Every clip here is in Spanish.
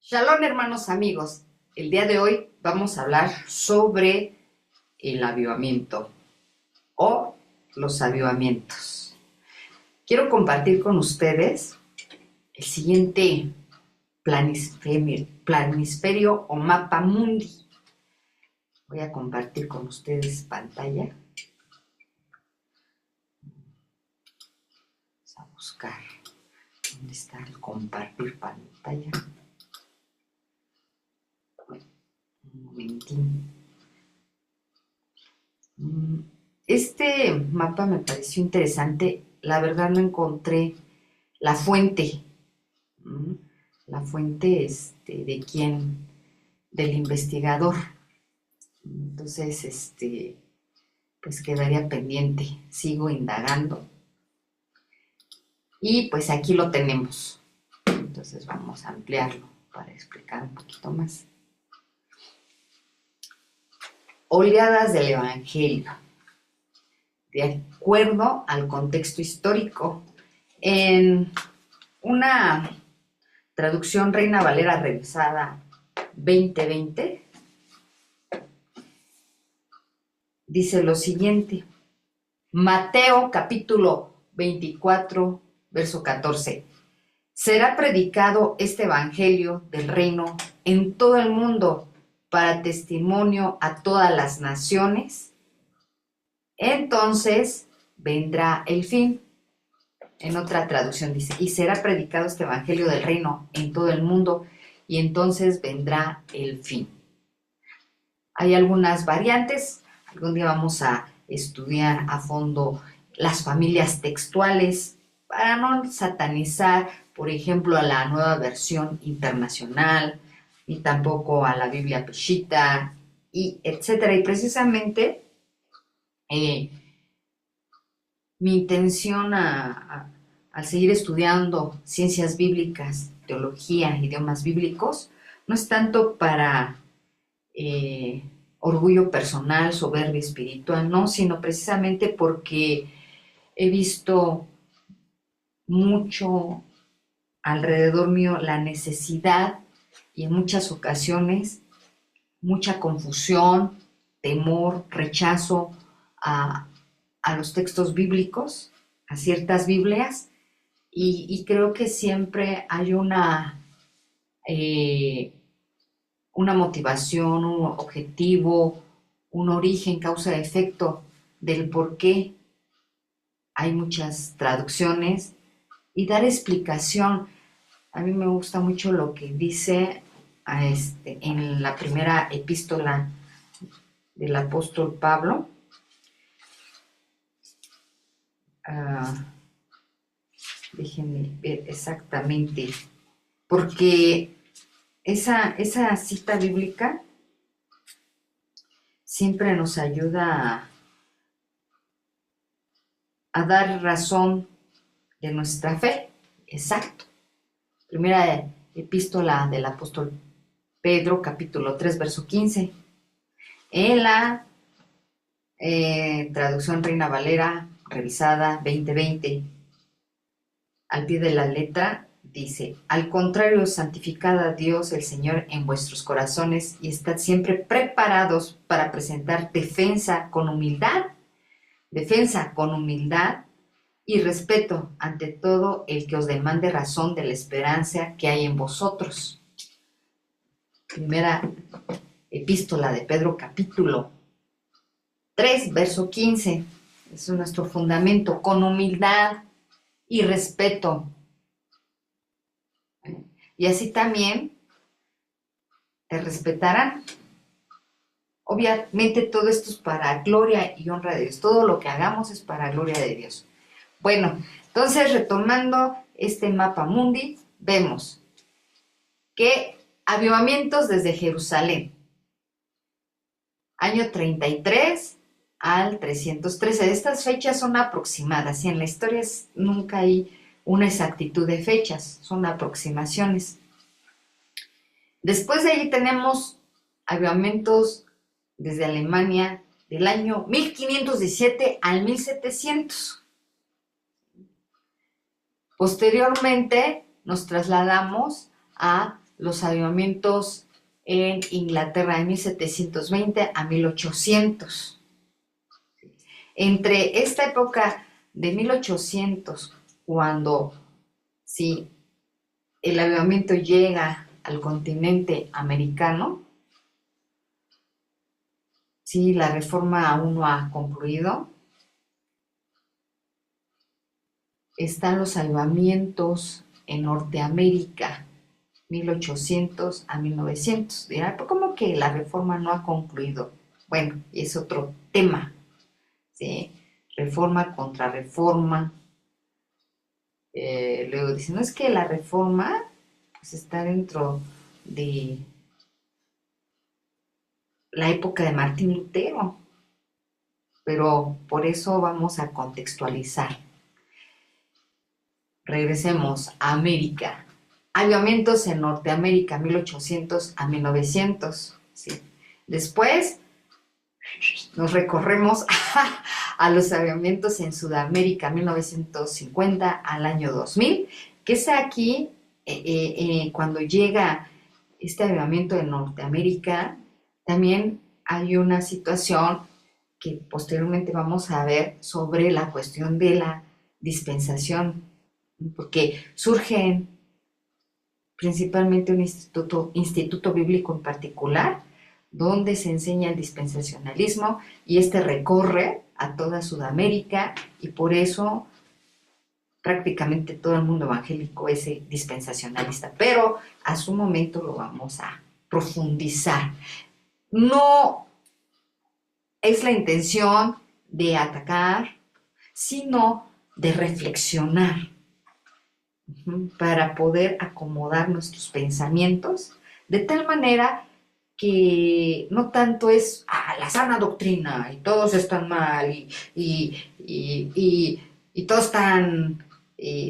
Shalom, hermanos amigos. El día de hoy vamos a hablar sobre el avivamiento o los avivamientos. Quiero compartir con ustedes el siguiente planisferio o mapa mundi. Voy a compartir con ustedes pantalla. Vamos a buscar dónde está el compartir pantalla. Un momentín. Este mapa me pareció interesante. La verdad no encontré la fuente. La fuente de quién, del investigador. Entonces, pues quedaría pendiente. Sigo indagando. Y pues aquí lo tenemos. Entonces vamos a ampliarlo para explicar un poquito más. Oleadas del Evangelio. De acuerdo al contexto histórico, en una traducción Reina Valera revisada 2020, dice lo siguiente: Mateo capítulo 24, verso 14. Será predicado este evangelio del reino en todo el mundo para testimonio a todas las naciones. Entonces vendrá el fin. En otra traducción dice, y será predicado este evangelio del reino en todo el mundo, y entonces vendrá el fin. Hay algunas variantes. Algún día vamos a estudiar a fondo las familias textuales para no satanizar, por ejemplo, a la Nueva Versión Internacional, ni tampoco a la Biblia Peshitta, y etcétera. Y precisamente mi intención al seguir estudiando ciencias bíblicas, teología, idiomas bíblicos, no es tanto para orgullo personal, soberbia espiritual, no, sino precisamente porque he visto mucho alrededor mío la necesidad y en muchas ocasiones mucha confusión, temor, rechazo a los textos bíblicos, a ciertas Biblias, y creo que siempre hay una motivación, un objetivo, un origen, causa, efecto del por qué hay muchas traducciones y dar explicación. A mí me gusta mucho lo que dice en la primera epístola del apóstol Pablo. Déjenme ver exactamente, porque esa cita bíblica siempre nos ayuda a dar razón de nuestra fe. Exacto. Primera epístola del apóstol Pedro, capítulo 3, verso 15. En la traducción Reina Valera revisada 2020, al pie de la letra, dice: al contrario, santificad a Dios el Señor en vuestros corazones y estad siempre preparados para presentar defensa con humildad y respeto ante todo el que os demande razón de la esperanza que hay en vosotros. Primera epístola de Pedro, capítulo 3, verso 15. Es nuestro fundamento, con humildad y respeto. Y así también te respetarán. Obviamente todo esto es para gloria y honra de Dios. Todo lo que hagamos es para gloria de Dios. Bueno, entonces retomando este mapa mundi, vemos que avivamientos desde Jerusalén, año 33 al 313. Estas fechas son aproximadas y en la historia nunca hay una exactitud de fechas, son aproximaciones. Después de ahí tenemos avivamientos desde Alemania del año 1517 al 1700. Posteriormente nos trasladamos a los avivamientos en Inglaterra de 1720 a 1800. Entre esta época de 1800, cuando sí, el avivamiento llega al continente americano, sí, la reforma aún no ha concluido. Están los avivamientos en Norteamérica, 1800 a 1900. Dirán, ¿pero cómo que la reforma no ha concluido? Bueno, es otro tema, ¿sí? Reforma contra reforma. Luego dicen, no, es que la reforma pues, está dentro de la época de Martín Lutero, pero por eso vamos a contextualizar. Regresemos a América. Avivamientos en Norteamérica, 1800 a 1900. ¿Sí? Después nos recorremos a los avivamientos en Sudamérica, 1950 al año 2000, que es aquí cuando llega este avivamiento en Norteamérica. También hay una situación que posteriormente vamos a ver sobre la cuestión de la dispensación, porque surgen principalmente un instituto bíblico en particular, donde se enseña el dispensacionalismo y este recorre a toda Sudamérica y por eso prácticamente todo el mundo evangélico es dispensacionalista, pero a su momento lo vamos a profundizar. No es la intención de atacar, sino de reflexionar para poder acomodar nuestros pensamientos de tal manera que no tanto es la sana doctrina y todos están mal y todos están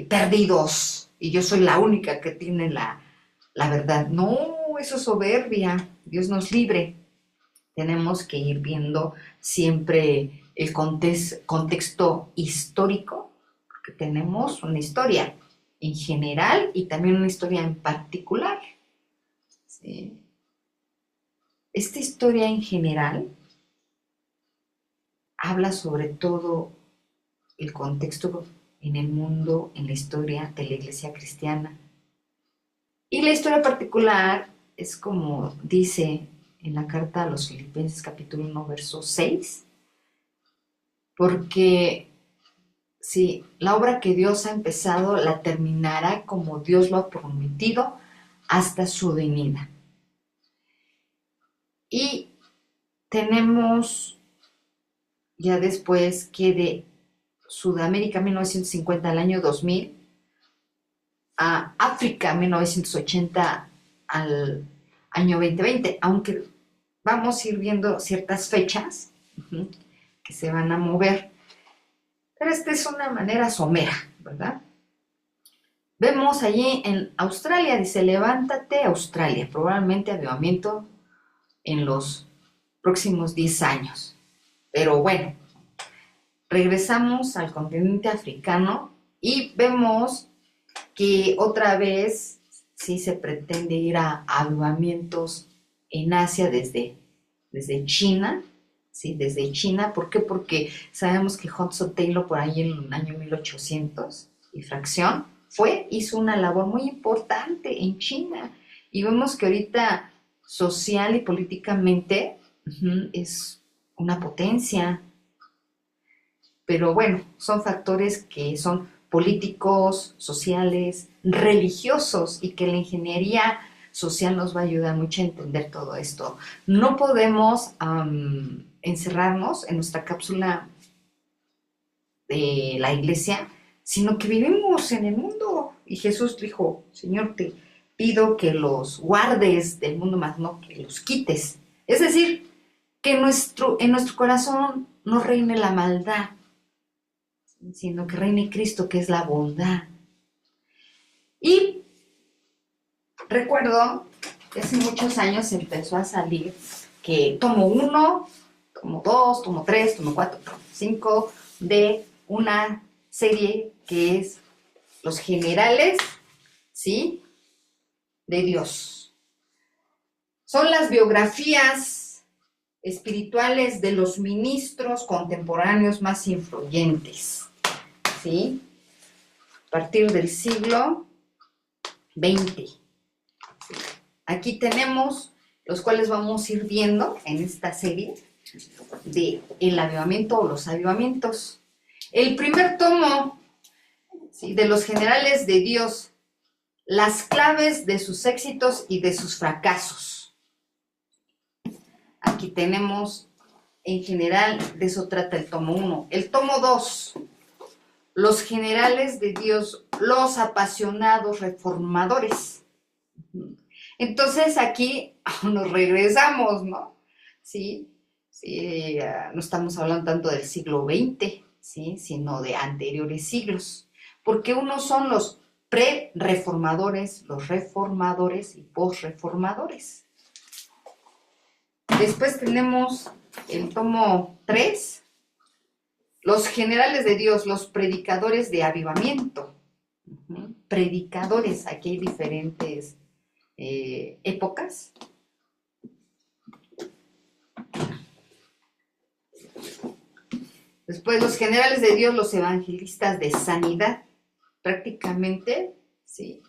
perdidos y yo soy la única que tiene la verdad. No, eso es soberbia, Dios nos libre. Tenemos que ir viendo siempre el contexto histórico, porque tenemos una historia en general y también una historia en particular. ¿Sí? Esta historia en general habla sobre todo el contexto en el mundo, en la historia de la Iglesia cristiana. Y la historia particular es como dice en la carta a los Filipenses capítulo 1, verso 6, porque si la obra que Dios ha empezado la terminará como Dios lo ha prometido hasta su venida. Y tenemos ya después que de Sudamérica 1950 al año 2000, a África 1980 al año 2020, aunque vamos a ir viendo ciertas fechas que se van a mover, pero esta es una manera somera, ¿verdad? Vemos allí en Australia, dice, levántate Australia, probablemente avivamiento en los próximos 10 años. Pero bueno, regresamos al continente africano y vemos que otra vez sí se pretende ir a avivamientos en Asia desde China, ¿sí? Desde China. ¿Por qué? Porque sabemos que Hudson Taylor por ahí en el año 1800 y fracción hizo una labor muy importante en China y vemos que ahorita social y políticamente es una potencia, pero bueno, son factores que son políticos, sociales, religiosos y que la ingeniería social nos va a ayudar mucho a entender todo esto. No podemos encerrarnos en nuestra cápsula de la iglesia, sino que vivimos en el mundo. Y Jesús dijo, Señor, te pido que los guardes del mundo, más no que los quites. Es decir, que en nuestro corazón no reine la maldad, sino que reine Cristo, que es la bondad. Y recuerdo que hace muchos años empezó a salir que tomo 1, tomo 2, tomo 3, tomo 4, tomo 5 de una serie que es Los Generales, ¿sí? de Dios. Son las biografías espirituales de los ministros contemporáneos más influyentes, ¿sí? A partir del siglo XX. Aquí tenemos los cuales vamos a ir viendo en esta serie de el avivamiento o los avivamientos. El primer tomo, ¿sí?, de los generales de Dios, las claves de sus éxitos y de sus fracasos. Aquí tenemos, en general, de eso trata el tomo 1. El tomo 2, los generales de Dios, los apasionados reformadores. Entonces aquí nos regresamos, ¿no? Sí, sí, no estamos hablando tanto del siglo XX, ¿sí?, sino de anteriores siglos, porque unos son los pre-reformadores, los reformadores y post-reformadores. Después tenemos el tomo 3, los generales de Dios, los predicadores de avivamiento. Predicadores, aquí hay diferentes épocas. Después los generales de Dios, los evangelistas de sanidad, prácticamente, sí,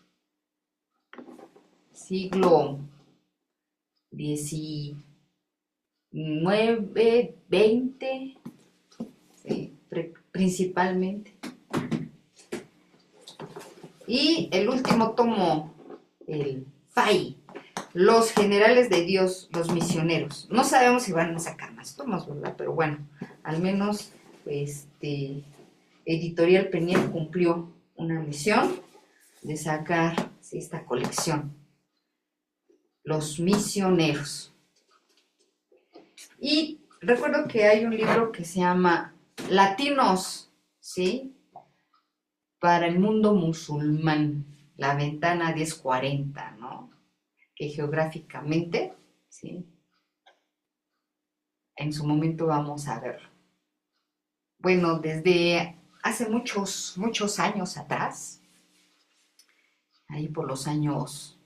siglo XIX, XX, sí, principalmente. Y el último tomo, el FAI, los generales de Dios, los misioneros. No sabemos si van a sacar más tomos, ¿verdad? Pero bueno, al menos Editorial Peniel cumplió una misión de sacar, sí, esta colección, los misioneros. Y recuerdo que hay un libro que se llama Latinos, ¿sí?, para el mundo musulmán, la ventana 1040, ¿no?, que geográficamente, ¿sí?, en su momento vamos a verlo. Bueno, desde hace muchos años atrás, ahí por los años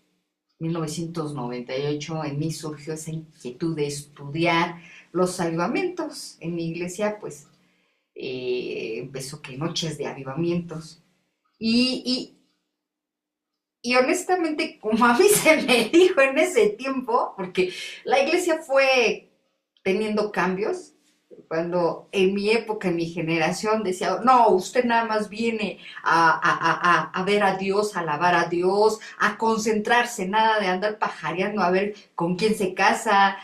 1998, en mí surgió esa inquietud de estudiar los avivamientos. En mi iglesia, pues, empezó que noches de avivamientos. Y honestamente, como a mí se me dijo en ese tiempo, porque la iglesia fue teniendo cambios, cuando en mi época, en mi generación, decía, no, usted nada más viene a ver a Dios, a alabar a Dios, a concentrarse, nada de andar pajareando a ver con quién se casa,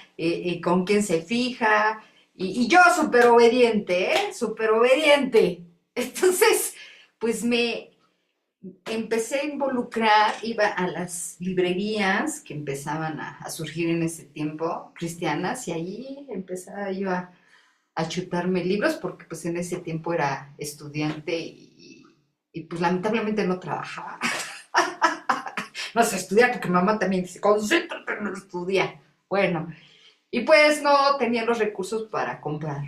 con quién se fija, y yo súper obediente, súper obediente. Entonces, pues me empecé a involucrar, iba a las librerías que empezaban a surgir en ese tiempo, cristianas, y allí empezaba yo a chutarme libros, porque pues en ese tiempo era estudiante y pues lamentablemente no trabajaba. No sé, estudiar, porque mamá también dice, concéntrate en estudiar. Bueno, y pues no tenía los recursos para comprar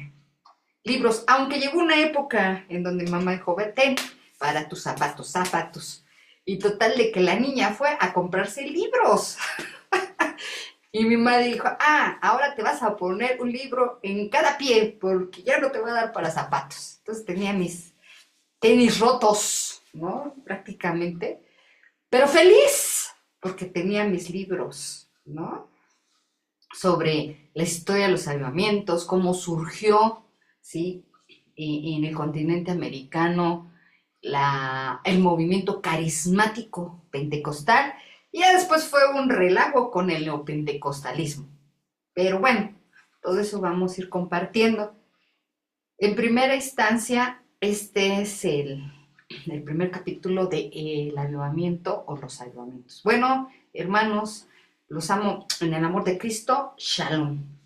libros, aunque llegó una época en donde mamá dijo, vete para tus zapatos. Y total de que la niña fue a comprarse libros. Y mi madre dijo, ahora te vas a poner un libro en cada pie, porque ya no te va a dar para zapatos. Entonces tenía mis tenis rotos, ¿no?, prácticamente, pero feliz, porque tenía mis libros, ¿no?, sobre la historia de los avivamientos, cómo surgió, ¿sí?, en el continente americano, el movimiento carismático pentecostal, y ya después fue un relajo con el neopentecostalismo. Pero bueno, todo eso vamos a ir compartiendo. En primera instancia, este es el primer capítulo de el avivamiento o los avivamientos. Bueno, hermanos, los amo en el amor de Cristo. Shalom.